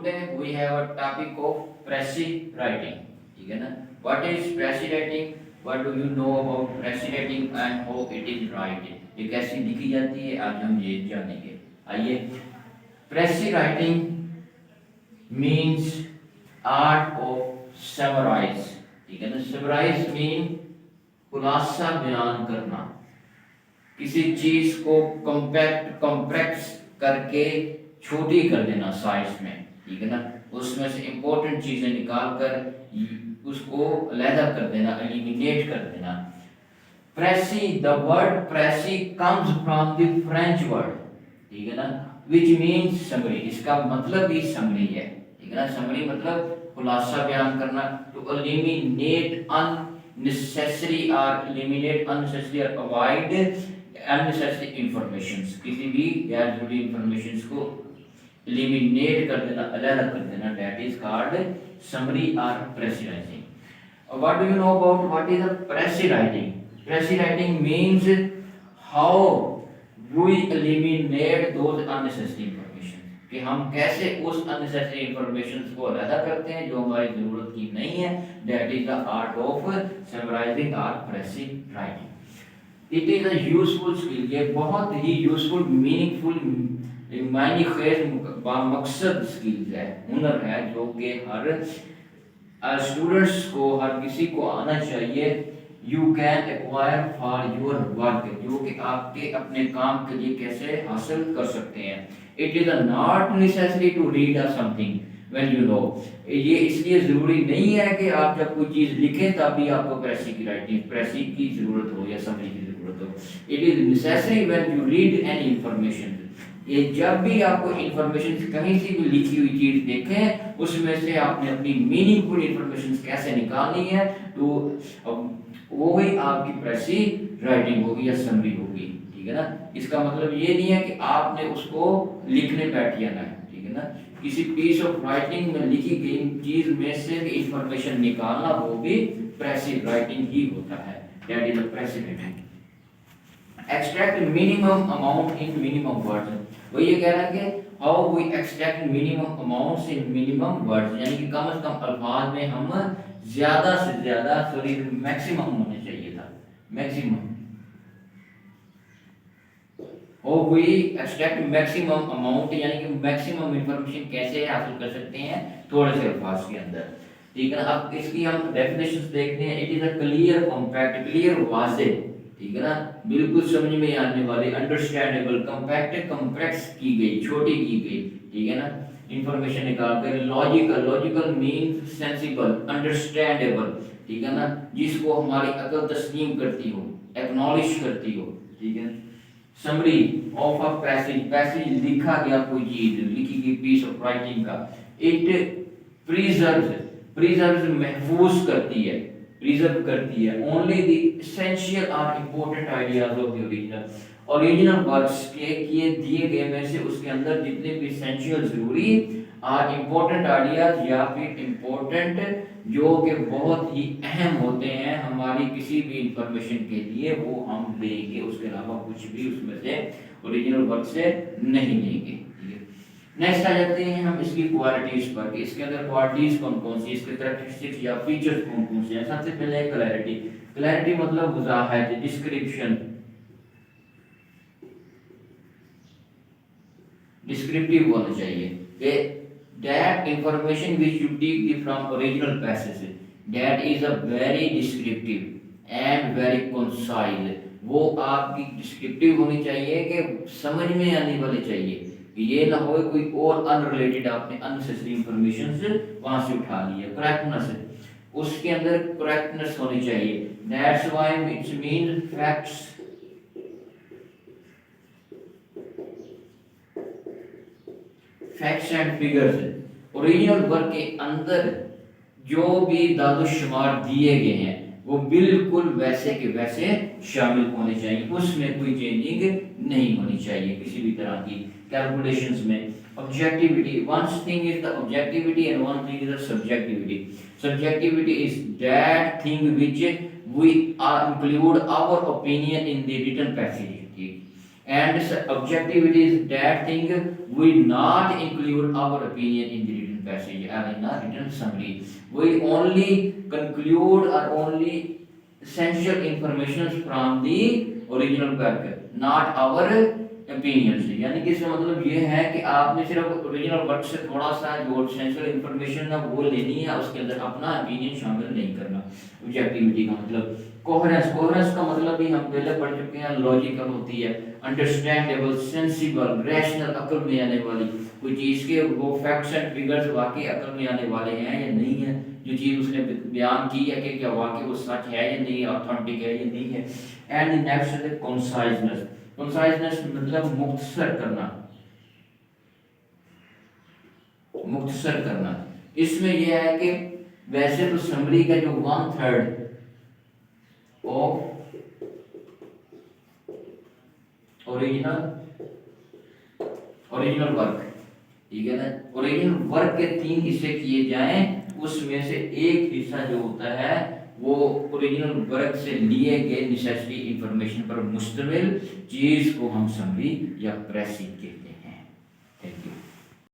today we have a topic of precis writing. ठीक है ना? What is precis writing? What do you know about precis writing and how it is written? ये कैसी लिखी जाती है, आज हम ये जानेंगे. आइए. Precis writing means art of summarize. ठीक है ना? Summarize mean खुलासा बयान करना, किसी चीज को कॉम्पैक्ट कॉम्प्रेक्स करके छोटी कर देना साइज में. ठीक है ना? उसमें से इंपॉर्टेंट चीजें निकाल कर उसको अलहदा कर देना, एलिमिनेट कर देना. Precis, the word precis comes from the French word. ठीक है ना? Which means summary. इसका मतलब ही समरी है. ठीक है ना? समरी मतलब खुलासा बयान करना. To eliminate unnecessary or eliminate unnecessary or avoid unnecessary informations. किसी भी गैर जरूरी informations को eliminate कर देना, अलग कर देना, that is called summary or precis writing. What do you know about what is a precis writing? Precis writing means how we eliminate those unnecessary information. कि हम कैसे उस unnecessary informations को अलग करते हैं जो हमारी जरूरत की नहीं है. That is the art of summarizing or precis writing. It is a useful skill. ये बहुत ही useful, meaningful, मायने खेज मकसद स्किल है, हुनर है जो कि हर स्टूडेंट्स को, हर किसी को आना चाहिए. You can acquire for your work, जो कि आपके अपने काम के लिए कैसे हासिल कर सकते हैं. It is not necessary to read something when you know. ये इसलिए ज़रूरी नहीं है कि आप जब कोई चीज़ लिखें तभी आपको प्रेसी की राइटिंग, प्रेसी की ज़रूरत हो या समरी की ज़रूरत हो. It is necessary when you read any information. ये जब भी आपको इंफॉर्मेशन कहीं से भी लिखी हुई चीज़ देखें, उसमें से आपने अपनी मीनिंगफुल इंफॉर्मेशन कैसे निकालनी है, तो वो ही आपकी प्रेसी राइटिंग होगी या समरी होगी. ठीक है ना? इसका मतलब ये नहीं है कि आपने उसको लिखने बैठ जाना है. ठीक है ना? किसी पीस ऑफ राइटिंग में लिखी गई चीज में से भी इंफॉर्मेशन निकालना, वो भी प्रेसिव राइटिंग ही होता है. That is the precis writing. Extract minimum amount in minimum words. वो ये कह रहा है कि how we extract minimum amounts in minimum words, यानी कि कम से कम अल्फाज में हम ज्यादा से ज्यादा, सॉरी मैक्सिमम होने चाहिए था, मैक्सिमम. और वी एक्सट्रैक्ट मैक्सिमम अमाउंट, यानी कि मैक्सिमम इंफॉर्मेशन कैसे हासिल कर सकते हैं थोड़े से अल्फाज के अंदर. ठीक है ना? अब इसकी हम डेफिनेशंस देखते हैं. It is a clear, compact, clear वाज़ेह. ठीक है ना? बिल्कुल समझ में आने वाली, अंडरस्टैंडेबल, कॉम्पैक्ट कॉम्प्लेक्स की गई, छोटी की गई. ठीक है ना? इंफॉर्मेशन निकाल कर. Logical, logical means sensible, understandable. ठीक है ना? जिसको हमारी अकल तस्लीम करती हो, एक्नॉलेज करती हो. ठीक है. Summary of a passage, passage लिखा गया कोई चीज, लिखी गई पीस ऑफ राइटिंग का. इट प्रिजर्व्स, प्रिजर्व्स महफूज करती है, प्रिजर्व करती है. ओनली द एसेंशियल और important ideas of the original, original works के किए दिए गए में से उसके अंदर जितने भी एसेंशियल जरूरी और इंपॉर्टेंट आइडियाज या फिर इंपॉर्टेंट जो कि बहुत ही अहम होते हैं हमारी किसी भी इंफॉर्मेशन के लिए, वो हम लेंगे. उसके अलावा कुछ भी उसमें से ओरिजिनल वर्क से नहीं लेंगे. नेक्स्ट आ जाते हैं हम इसकी क्वालिटीज पर कि इसके अंदर क्वालिटीज कौन कौन सी, इसके कैरेक्टरिस्टिक्स या फीचर्स कौन कौन से हैं. सबसे पहले क्लैरिटी. क्लैरिटी मतलब वजाहत, डिस्क्रिप्शन, डिस्क्रिप्टिव होना चाहिए. that information which you take from original passage, that is a very descriptive and very concise. वो आपकी डिस्क्रिप्टिव होनी चाहिए कि समझ में आने वाली चाहिए. ये ना हो कोई और अनरिलेटेड आपने अननेसेसरी इंफॉर्मेशन वहां से उठा ली है. करेक्टनेस, उसके अंदर करेक्टनेस होनी चाहिए. That's why it's mean facts, facts and figures. Original work के अंदर जो भी दादुशुमार दिए गए हैं वो बिल्कुल वैसे के वैसे शामिल होने चाहिए. उसमें कोई चेंजिंग नहीं होनी चाहिए किसी भी तरह की कैलकुलेशंस में. Objectivity, one thing is the objectivity and one thing is the subjectivity. Subjectivity is that thing which we include our opinion in the written passage. And objectivity is that thing we not include our opinion in the written passage and in a written summary we only conclude or only essential information from the original work not our opinions। यानी कि इसका मतलब ये है कि आपने सिर्फ original work से थोड़ा सा जो एसेंशियल इंफॉर्मेशन है वो लेनी है, उसके अंदर अपना ओपिनियन शामिल नहीं करना। ऑब्जेक्टिविटी का मतलब कोहेरेंस, कोहेरेंस का मतलब भी हम पहले पढ़ चुके हैं, लॉजिकल होती है, अंडरस्टैंडेबल, सेंसिबल, रैशनल, अकल में आने वाली कोई चीज़ के वो फैक्ट्स एंड फिगर्स वाकई अकल में आने वाले हैं या नहीं है, जो चीज़ उसने बयान की है कि क्या वाकई वो सच है या नहीं, ऑथेंटिक है या नहीं है। एंड नेक्स्ट है कंसाइजनेस, कंसाइजनेस मतलब मुख्तसर करना, मुख्तसर करना। इसमें यह है कि वैसे तो समरी का जो 1/3 ऑफ ओरिजिनल वर्क, ठीक है ना, ओरिजिनल वर्क के 3 हिस्से किए जाएं, उसमें से एक हिस्सा जो होता है वो ओरिजिनल वर्क से लिए गए नेसेसरी इंफॉर्मेशन पर मुश्तमिल चीज को हम समरी या प्रेसिंग कहते हैं। Thank you.